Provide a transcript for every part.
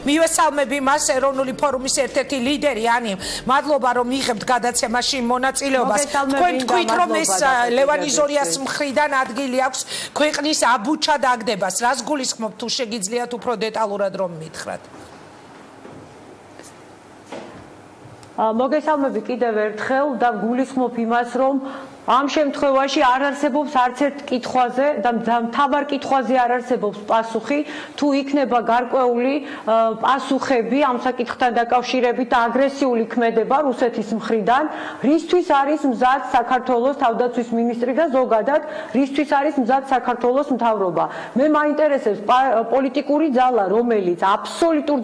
მივესალმები მას ეროვნული ფორუმის ერთ-ერთი ლიდერი ანი მადლობა რომ მიიღებთ გადაცემაში მონაწილეობას თქვენ თქვით რომ ეს ლევან იზორიას მხრიდან ადგილი აქვს ქვეყნის აბუჩა დაგდებას რას გულისხმობთ თუ შეგიძლიათ უფრო დეტალურად რომ მითხრათ მოგესალმები კიდევ ერთხელ და გულისხმობ იმას რომ ამ შემთხვევაში არ არსებობს არც ერთ კითხვაზე და მთავარ კითხვაზე არ არსებობს პასუხი თუ იქნება გარკვეული პასუხები ამ საკითხთან დაკავშირებით და აგრესიული ქმედება რუსეთის მხრიდან რისთვის არის მზად საქართველოს თავდაცვის მინისტრი და ზოგადად რისთვის არის მზად საქართველოს მთავრობა მე მაინტერესებს პოლიტიკური ძალა რომელიც აბსოლუტურ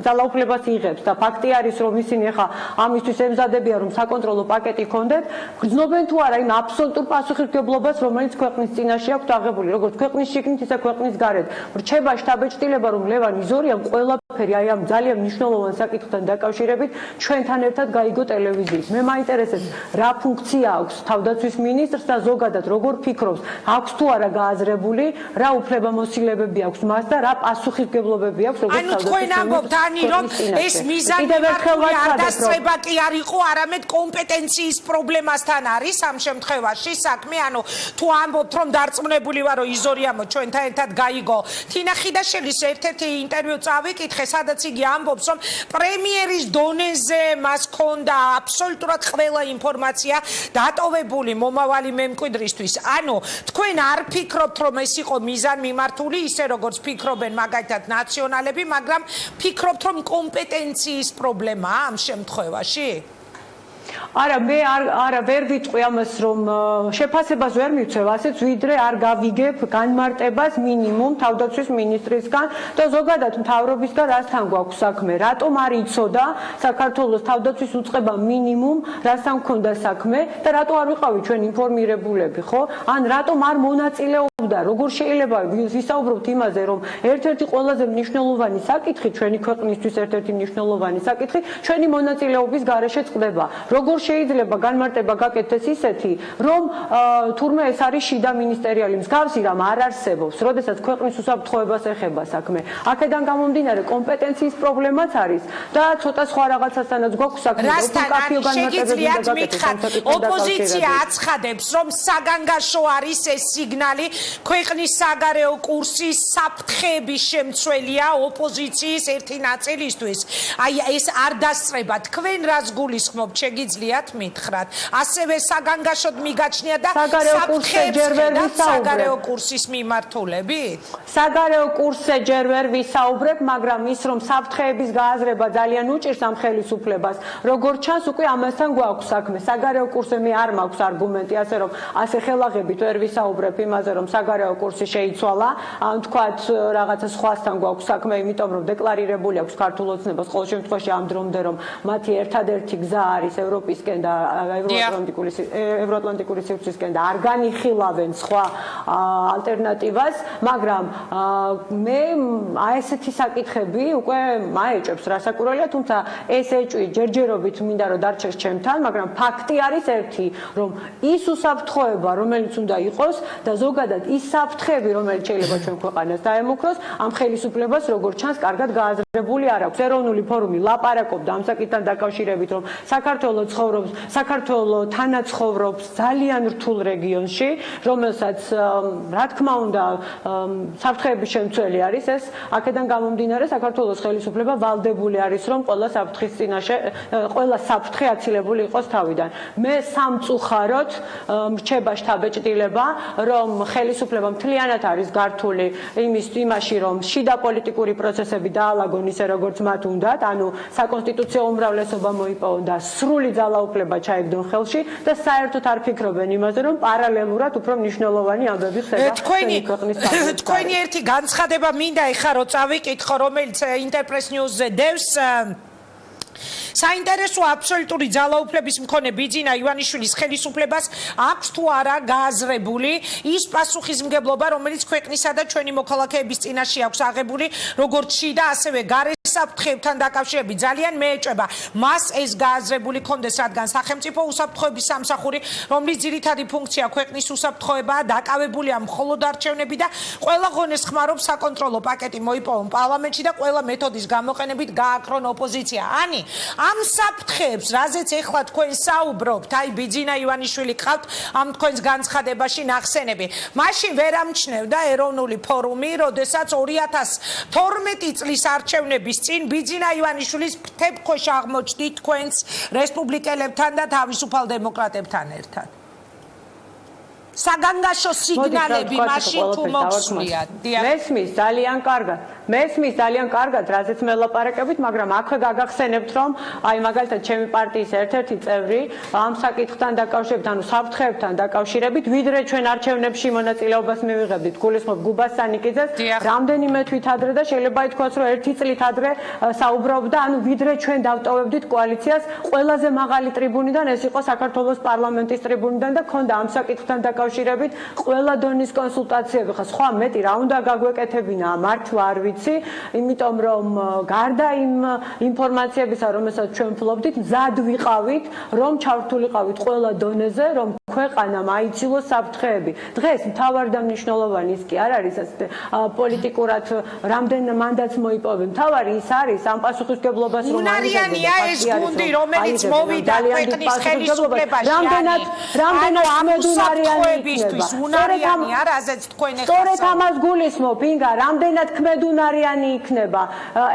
ძალაუფლებას იღებს და ფაქტი არის რომ ისინი ახლა ამისთვის ემზადებიან რომ საკონტროლო პაკეტი ჰქონდეთ გრძნობენ თუ არა იმ აბსოლუტურ პასუხისმგებლობას რომელიც ქვეყნის წინაშე აქვს აღებული როგორც ქვეყნის შიგნით ისე ქვეყნის გარეთ რჩება შთაბეჭდილება რომ ლევან იზორიამ ყველაფერი აი ამ ძალიან მნიშვნელოვან საკითხთან დაკავშირებით ჩვენთან ერთად გაიგო ტელევიზიით მე მაინტერესებს რა ფუნქცია აქვს თავდაცვის მინისტრს და ზოგადად როგორ ფიქრობს აქვს თუ არა გააზრებული რა უფლებამოსილებები აქვს მას და რა პასუხისმგებლობები აქვს როგორც თავდაცვის მინისტრს ani რომ ეს მიზანი არ დასწრება კი არ იყო არამედ კომპეტენციის პრობლემასთან არის ამ შემთხვევაში საქმე ანუ თუ ამბობთ რომ დარწმუნებული ვარო იზორიამო ჩვენთან ერთად გაიგო თინა ხიდაშელის ერთ-ერთი ინტერვიუ წავიკითხე სადაც იგი ამბობს რომ პრემიერის დონეზე მას ჰქონდა აბსოლუტურად ყველა ინფორმაცია დატოვებული მომავალი მემკვიდრისთვის ანუ თქვენ არ ფიქრობთ რომ ეს იყო მიზანმიმართული ისე როგორც ფიქრობენ მაგალითად ნაციონალები მაგრამ ფიქრობთ რომ კომპეტენციის პრობლემაა ამ შემთხვევაში არა მე არა ვერ ვიტყვი ამას რომ შეფასებას ვერ მივცევ ასეც ვიდრე არ გავიგებ განმარტებას მინიმუმ თავდაცვის მინისტრისგან და ზოგადად მთავრობისგან რასთან გვაქვს საქმე რატომ არ იცოდა საქართველოს თავდაცვის უწყება მინიმუმ რასთან ჰქონდა საქმე და რატო არ ვიყავით ჩვენ ინფორმირებულები ხო ან რატომ არ მონაწილეობდა როგორ შეიძლება ვისაუბროთ იმაზე რომ ერთ-ერთი ყველაზე მნიშვნელოვანი საკითხი ჩვენი ქვეყნისთვის ერთ-ერთი მნიშვნელოვანი საკითხი ჩვენი მონაწილეობის გარეშე წყდება როგორ შეიძლება განმარტება გაკეთდეს ისეთი რომ თურმე ეს არის შიდა მინისტერიალი მსგავსი რამ არ არსებობს როდესაც ქვეყნის უსაფრთხოებას ეხება საქმე აქედან გამომდინარე კომპეტენციის პრობლემაც არის და ცოტა სხვა რაღაცასთანაც გვაქვს საქმე შეგიძლიათ მითხრათ ოპოზიცია აცხადებს რომ საგანგაშო არის ეს სიგნალი ქვეყნის საგარეო კურსის საფრთხეების შემცველია ოპოზიციის ერთი ნაწილისთვის აი ეს არ დასწრება თქვენ რას გულისხმობთ შეგიძლიათ მითხრათ ასევე საგანგაშოდ მიგაჩნია და საგარეო კურსის მიმართულებით საგარეო კურსზე ჯერ ვერ ვისაუბრებ მაგრამ ის რომ საფრთხეების გააზრება ძალიან უჭირს ამ ხელისუფლებას როგორც ჩანს უკვე ამასთან გვაქვს საქმე საგარეო კურსზე მე არ მაქვს არგუმენტი ასე რომ ასე ხელაღებით ვერ ვისაუბრებ იმაზე რომ საგარეო კურსი შეიცვალა ან თქვათ რაღაცა სხვასთან გვაქვს საქმე იმიტომ რომ დეკლარირებული აქვს ქართულ ოცნებას ყოველ შემთხვევაში ამ დრომდე რომ მათი ერთადერთი გზა არის ევროპისკენ და ევროატლანტიკური სივრცისკენ და არ განიხილავენ სხვა ალტერნატივას მაგრამ მე აი ესეთი საკითხები უკვე მაეჭებს რასაკურველია თუმცა ეს ეჭვი ჯერჯერობით მინდა რომ დარჩეს ჩემთან მაგრამ ფაქტი არის ერთი რომ ის უსაფრთხოება რომელიც უნდა იყოს და ზოგადად ის საფრთხეები რომელიც შეიძლება ჩვენ ქვეყანას დაემუქროს ამ ხელისუფლებას როგორც ჩანს კარგად გააზრებული არ აქვს ეროვნული ფორუმი ლაპარაკობდა ამ საკითხთან დაკავშირებით რომ საქართველო თანაცხოვრობს ძალიან რთულ რეგიონში რომელსაც რა თქმა უნდა საფრთხეების შემცველი არის ეს აქედან გამომდინარე საქართველოს ხელისუფლება ვალდებული არის რომ ყველა საფრთხის წინაშე ყველა საფრთხე აცილებული იყოს თავიდან მე სამწუხაროდ მრჩება შთაბეჭდილება რომ ხელისუფლება მთლიანად არის გართული იმაში რომ შიდა პოლიტიკური პროცესები დაალაგონ ისე როგორც მათ უნდათ ანუ საკონსტიტუციო უმრავლესობა მოიპოვონ და სრული ძალაუფლება ჩაეგდონ ხელში და საერთოდ არ ფიქრობენ იმაზე რომ პარალელურად უფრო მნიშვნელოვანი ამბები ხდება თქვენი ერთი განცხადება მინდა ეხლა რომ წავიკითხო რომელიც ინტერპრეს ნიუზზე დევს საინტერესო აბსოლუტური ძალაუფლების მქონე ბიძინა ივანიშვილის ხელისუფლებას აქვს თუ არა გააზრებული ის პასუხისმგებლობა, რომელიც ქვეყნისა და ჩვენი მოქალაქეების წინაშე აქვს აღებული, როგორც შიდა, ასევე გარე საფრთხეებთან დაკავშირებით ძალიან მეეჭვება მას ეს გააზრებული კონდეს, რადგან სახელმწიფო უსაფრთხოების სამსახური, რომლის ძირითადი ფუნქცია ქვეყნის უსაფრთხოებაა, დაკავებულია მხოლოდ არჩევნები და ყველა ღონეს ხმარობს საკონტროლო პაკეტი მოიპოვონ პარლამენტში და ყველა მეთოდის გამოყენებით გააკრონ ოპოზიცია. Ani, ამ საფრთხეებს, რაზეც ეხლა თქვენ საუბრობთ, აი ბიძინა ივანიშვილი ყავთ ამ თქვენს განცხადებაში ნახსენები. მაშინ ვერ ამჩნევდა ეროვნული ფორუმი, როდესაც 2012 წლის არჩევნების წინ ბიძინა ივანიშვილის ფრთებქვეშ აღმოჩნდით თქვენს რესპუბლიკელებთან და თავისუფალ დემოკრატებთან ერთად. საგანგაშო სიგნალები მაშინ თუ მოგსვიათ. მესმის ძალიან კარგად. მესმის ძალიან კარგად, რაზეც მელაპარაკებით, მაგრამ აქვე გაგახსენებთ, რომ აი მაგალითად ჩემი პარტიის ერთ-ერთი წევრი ამ საკითხთან დაკავშირებით, ანუ საფრთხეებთან დაკავშირებით, ვიდრე ჩვენ არჩევნებში მონაწილეობას მივიღებდით, გულისხმობ გუბას სანიკიძეს, რამდენიმე თვით ადრე და შეიძლება ითქვას, რომ ერთი წლით ადრე საუბრობდა, ანუ ვიდრე ჩვენ დავტოვებდით კოალიციას, ყველაზე მაღალი ტრიბუნიდან ეს იყო საქართველოს პარლამენტის ტრიბუნიდან და ქონდა ამ საკითხთან დაკავშირებით ყველა დონის კონსულტაციები. ხა სხვა მეტი რა უნდა გაგვეკეთებინა, მართლა არ ვიცი, იმიტომ რომ გარდა იმ ინფორმაციებისა, რომელსაც ჩვენ ფლობდით, მზად ვიყავით, რომ ჩართულიყავით ყველა დონეზე, რომ ქვეყანამ აიცილოს საფრთხეები. დღეს მთავარი და მნიშვნელოვანი ის კი არ არის პოლიტიკურად რამდენ მანდატს მოიპოვებენ. მთავარი ის არის ამ პასუხისმგებლობას რომ უნარიანია ეს გუნდი, რომელიც მოვიდა ქვეყნის ხელისუფლებაში. რამდენად ქმედუნარიანისთვის უნარიანია, რაზეც თქვენ ეხლა სწორედ ამას გულისხმობ, ინგა, რამდენად ქმედუნარიანი იქნება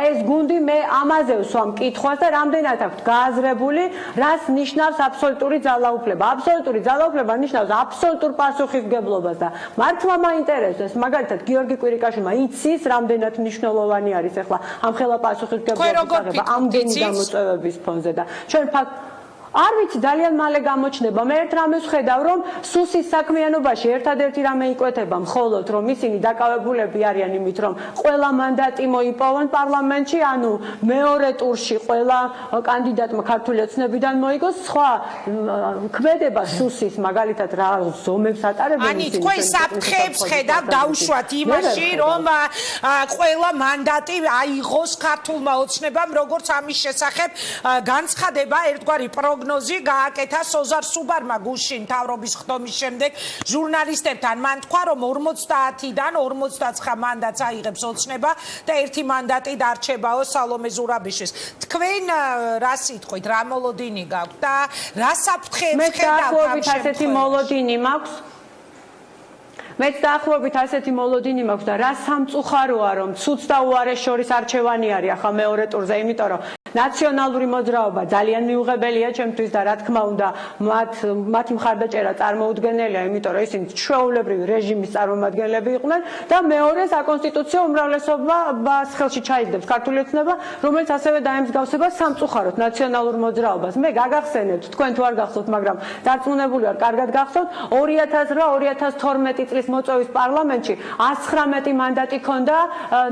ეს გუნდი, მე ამაზე ვსვამ კითხვას და რამდენად აქვთ გააზრებული, რას ნიშნავს აბსოლუტური ძალაუფლება. აბსოლუტური ძალაუფლება ნიშნავს აბსოლუტურ პასუხისმგებლობას და მართლა მაინტერესებს, მაგალითად გიორგი კვირიკაშვილმა იცის, რამდენად მნიშვნელოვანი არის ახლა ამ ხელა პასუხისმგებლობის აღება ამდენი გამოწვევების ფონზე და ჩვენ არ ვიცი, ძალიან მალე გამოჩნდება. მე ერთ რამეს ვხედავ, რომ სუსის საქმიანობაში ერთადერთი რამე იკვეთება მხოლოდ, რომ ისინი დაკავებულები არიან იმით, რომ ყველა მანდატი მოიპოვონ პარლამენტში, ანუ მეორე ტურში ყველა კანდიდატმა ქართული ოცნებიდან მოიგოს, სხვა ქმედება სუსის მაგალითად რა ზომებს ატარებენ ისინი. ანუ თქვენ საფრთხეებს ხედავ დაუშვათ იმაში, რომ ყველა მანდატი აიღოს ქართულმა ოცნებამ, როგორც ამის შესახებ განცხადება ერთგვარი პროგნოზი გააკეთა სოზარ სუბარმა გუშინ მთავრობის ხდომის შემდეგ ჟურნალისტებთან. მან თქვა, რომ 50-დან 59 მანდატს აიღებს ოცნება და ერთი მანდატი დარჩებაო სალომე ზურაბიშვილის. თქვენ რა სიტყვით, რა მოლოდინი გაქვთ და რა საფრთხეებს ხედავთ ამ ასეთი მოლოდინი მაქვს? მეც დაახლოებით ასეთი მოლოდინი მაქვს და რა სამწუხაროა, რომ ცუდს და უარეს შორის არჩევანი არის ახლა მეორე ტურზე, იმიტომ რომ ნაციონალური მოძრაობა ძალიან მიუღებელია ჩემთვის და რა თქმა უნდა მათი მხარდაჭერა წარმოუდგენელია, იმიტომ რომ ისინი ჩვეულებრივი რეჟიმის წარმომადგენლები იყვნენ და მეორე საკონსტიტუციო უმრავლესობას ხელში ჩაიგდებს ქართული ოცნება, რომელიც ასევე დაემსგავსება სამწუხაროდ ნაციონალურ მოძრაობას. მე გაგახსენებთ, თქვენ თუ არ გახსოვთ, მაგრამ დარწმუნებული ვარ, კარგად გახსოვთ, 2008-2012 წლის მოწვევის პარლამენტში 119 მანდატი ჰქონდა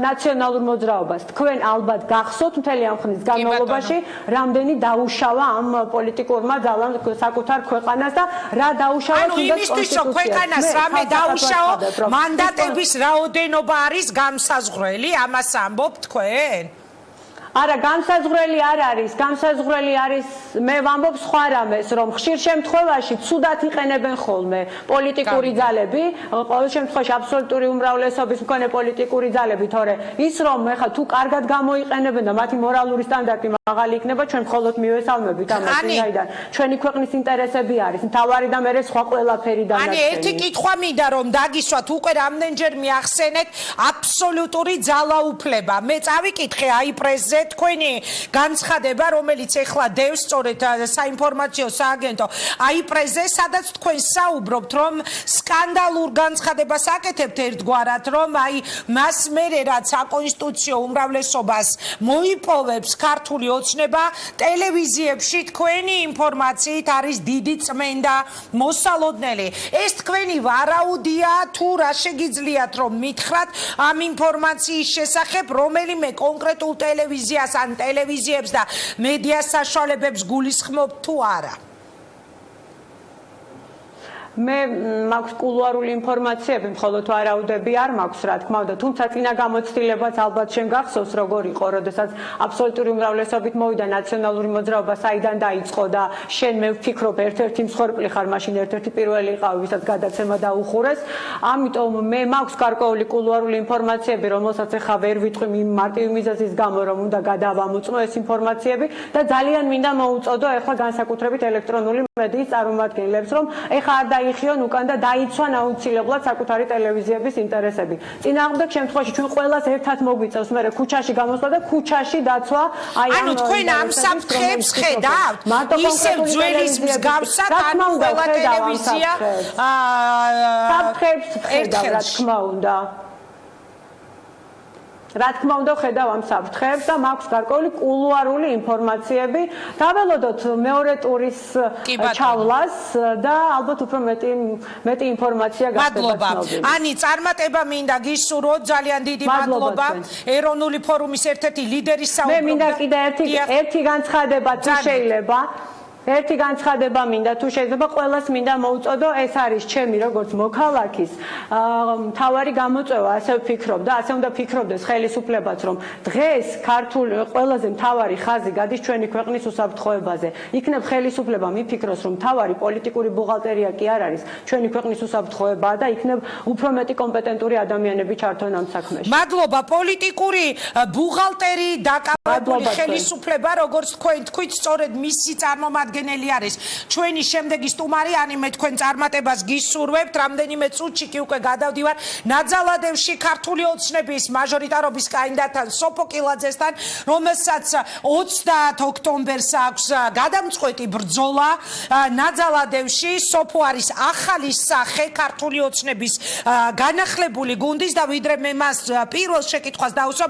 ნაციონალურ მოძრაობას. თქვენ ალბათ გახსოვთ მთელი ამ ხნის განმავლობაში რამდენი დაუშავა ამ პოლიტიკურმა ძალამ საკუთარ ქვეყანას და რა დაუშავა თუნდაც იმისთვის რომ ქვეყანას რამე დაუშაო მანდატების რაოდენობა არის განსაზღვრელი, ამას ამბობთ თქვენ? არა, განსაზღვრელი არ არის, განსაზღვრელი არის, მე ვამბობ სხვა რამეს, რომ ხშირ შემთხვევაში ცუდად იყენებენ ხოლმე პოლიტიკური ძალები, ყოველ შემთხვევაში აბსოლუტური უმრავლესობის მქონე პოლიტიკური ძალები, თორე ის რომ ეხლა თუ კარგად გამოიყენებენ და მათი მორალური სტანდარტი მაღალი იქნება, ჩვენ მხოლოდ მივესალმებით ამას, ვინაიდან ჩვენი ქვეყნის ინტერესები არის, მთავარი და მე სხვა ყველაფერი დანარჩენი. ერთი კითხვა მინდა რომ დაგისვათ, უკვე რამდენჯერ მიახსენეთ აბსოლუტური ძალაუფლება. მე წავიკითხე აი პრესზე თქვენი განცხადება, რომელიც ეხლა დევს სწორედ საინფორმაციო სააგენტო აიპრესზე, სადაც თქვენ საუბრობთ, რომ სკანდალურ განცხადებას აკეთებთ ერთგვარად, რომ აი მას მერე რაც საკონსტიტუციო უმრავლესობას მოიპოვებს ქართული ოცნება ტელევიზიებში თქვენი ინფორმაციით არის დიდი წმენდა მოსალოდნელი. ეს თქვენი ვარაუდია თუ რა შეგიძლიათ რომ მითხრათ ამ ინფორმაციის შესახებ რომელიმე კონკრეტულ ტელევიზიას ან ტელევიზიებს და მედია საშუალებებს გულისხმობ თუ არა? მე მაქვს კულუარული ინფორმაციები, მხოლოდ ვარაუდები არ მაქვს, რა თქმა უნდა, თუმცა წინა გამოცდილებაც ალბათ შენ გახსოვს როგორ იყო, როდესაც აბსოლუტური უმრავლესობით მოვიდა ნაციონალური მოძრაობა, საიდან დაიწყო და შენ მე ვფიქრობ ერთ-ერთი მსხვერპლი ხარ, მაშინ ერთ-ერთი პირველი იყავი, ვისაც გადაცემა დაუხურეს. ამიტომ მე მაქვს გარკვეული კულუარული ინფორმაციები, რომელსაც ახლა ვერ ვიტყვი მარტივი მიზეზის გამო, რომ უნდა გადავამოწმო ეს ინფორმაციები და ძალიან მინდა მოუწოდო ახლა განსაკუთრებით ელექტრონული მედიის წარმომადგენლებს, რომ ახლა არ დაიხიონ უკან და დაიცვან აუცილებლად საკუთარი ტელევიზიების ინტერესები. წინააღმდეგ შემთხვევაში ჩვენ ყველას ერთად მოგვიწევს მე ქუჩაში გამოსვლა და ქუჩაში დაცვა აი ანუ თქვენ ამ საფრთხეებს ხედავთ? ისევ ძველის მსგავსად ანუ ყველა ტელევიზია საფრთხეებს ხედავ რა თქმა უნდა. რა თქმა უნდა ხედავ ამ საფრთხეებს და მაქვს გარკვეული კულუარული ინფორმაციები დაველოდოთ მეორე ტურის ჩავლას და ალბათ უფრო მეტი ინფორმაცია გახდება ცნობილი. ანი წარმატება მინდა გისურვოთ ძალიან დიდი მადლობა ეროვნული ფორუმის ერთ-ერთი ლიდერის საუბრობდა. მე მინდა კიდე ერთი განცხადება თუ შეიძლება ერთი განცხადება მინდა თუ შეიძლება ყველას მინდა მოუწოდო ეს არის ჩემი როგორც მოქალაქის მთავარი გამოწვევა ასე ვფიქრობ და ასე უნდა ფიქრობდეს ხელისუფლებაც რომ დღეს ქართული ყველაზე მთავარი ხაზი გადის ჩვენი ქვეყნის უსაფრთხოებაზე იქნებ ხელისუფლება მიფიქროს რომ მთავარი პოლიტიკური ბუღალტერია კი არ არის ჩვენი ქვეყნის უსაფრთხოებაა და იქნებ უფრო მეტი კომპეტენტური ადამიანები ჩართონ ამ საქმეში. მადლობა პოლიტიკური ბუღალტერი დაკავებული ხელისუფლება როგორც თქვით სწორედ მისი წარმომადგენელი არის ჩვენი შემდეგი სტუმარი ანი მე თქვენ წარმატებას გისურვებთ რამდენიმე წუთში კი უკვე გადავდივარ ნაძალადევში ქართული ოცნების მაჟორიტარობის კანდიდატთან სოფო კილაძესთან რომელსაც 30 ოქტომბერს აქვს გადამწყვეტი ბრძოლა ნაძალადევში სოფო არის ახალი სახე ქართული ოცნების განახლებული გუნდის და ვიდრე მე მას პირველ შეკითხვას დავუსვა